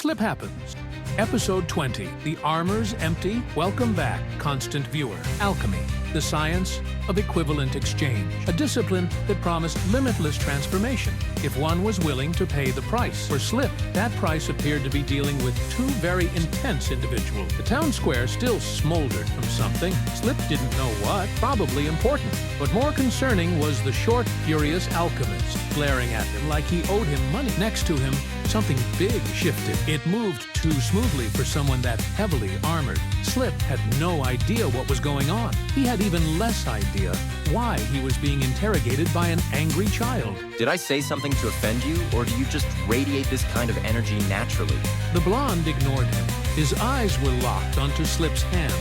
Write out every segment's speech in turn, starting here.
Slip Happens. Episode 20. The armor's empty. Welcome back, constant viewer. Alchemy. The science of equivalent exchange. A discipline that promised limitless transformation if one was willing to pay the price. For Slip, that price appeared to be dealing with two very intense individuals. The town square still smoldered from something. Slip didn't know what, probably important. But more concerning was the short, furious alchemist, glaring at him like he owed him money. Next to him, something big shifted. It moved too smoothly for someone that heavily armored. Slip had no idea what was going on. He had even less idea why he was being interrogated by an angry child. Did I say something to offend you, or do you just radiate this kind of energy naturally? The blonde ignored him. His eyes were locked onto Slip's hand.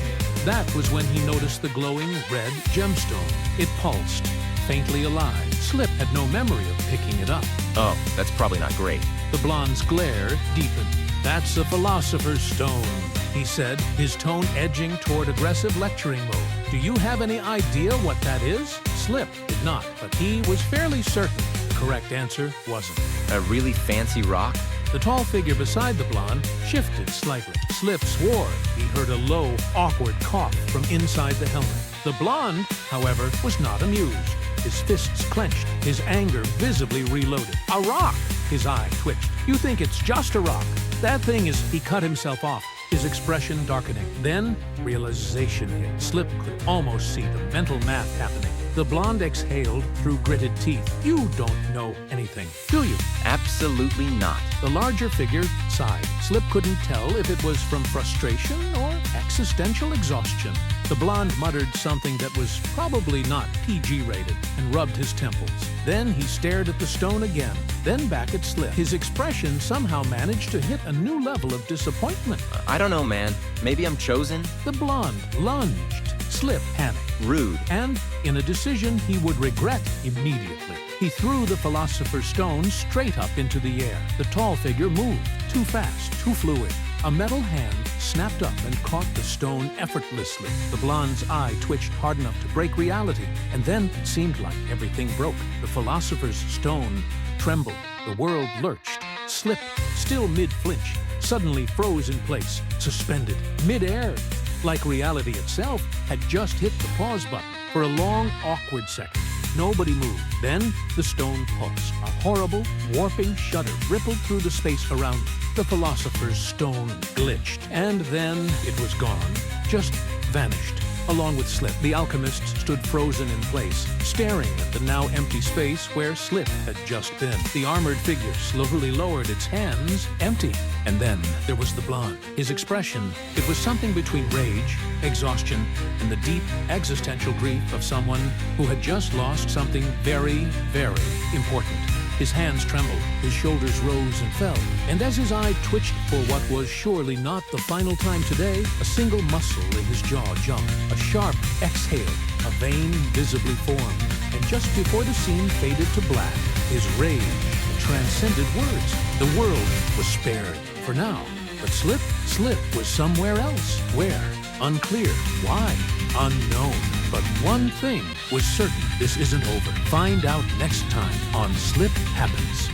That was when he noticed the glowing red gemstone. It pulsed, faintly alive. Slip had no memory of picking it up. Oh, that's probably not great. The blonde's glare deepened. "That's a philosopher's stone," he said, his tone edging toward aggressive lecturing mode. "Do you have any idea what that is?" Slip did not, but he was fairly certain the correct answer wasn't. A really fancy rock? The tall figure beside the blonde shifted slightly. Slip swore he heard a low, awkward cough from inside the helmet. The blonde, however, was not amused. His fists clenched, his anger visibly reloaded. "A rock!" His eye twitched. "You think it's just a rock? That thing is..." He cut himself off, his expression darkening. Then, realization hit. Slip could almost see the mental math happening. The blonde exhaled through gritted teeth. "You don't know anything, do you?" Absolutely not. The larger figure sighed. Slip couldn't tell if it was from frustration or existential exhaustion. The blonde muttered something that was probably not PG-rated and rubbed his temples. Then he stared at the stone again, then back at Slip. His expression somehow managed to hit a new level of disappointment. I don't know, man. Maybe I'm chosen? The blonde lunged. Slip panicked. Rude. And, in a decision he would regret immediately, he threw the philosopher's stone straight up into the air. The tall figure moved, too fast, too fluid. A metal hand snapped up and caught the stone effortlessly. The blonde's eye twitched hard enough to break reality, and then it seemed like everything broke. The philosopher's stone trembled. The world lurched. Slip, still mid-flinch, suddenly froze in place, suspended, mid-air. Like reality itself had just hit the pause button. For a long, awkward second, nobody moved. Then the stone pulsed. A horrible, warping shudder rippled through the space around it. The philosopher's stone glitched, and then it was gone, just vanished. Along with Slip, the alchemist stood frozen in place, staring at the now empty space where Slip had just been. The armored figure slowly lowered its hands, empty. And then there was the blonde. His expression, it was something between rage, exhaustion, and the deep existential grief of someone who had just lost something very, very important. His hands trembled, his shoulders rose and fell, and as his eye twitched for what was surely not the final time today, a single muscle in his jaw jumped. A sharp exhale, a vein visibly formed, and just before the scene faded to black, his rage transcended words. The world was spared for now, but Slip was somewhere else. Where? Unclear. Why? Unknown. But one thing was certain: this isn't over. Find out next time on Slip Happens.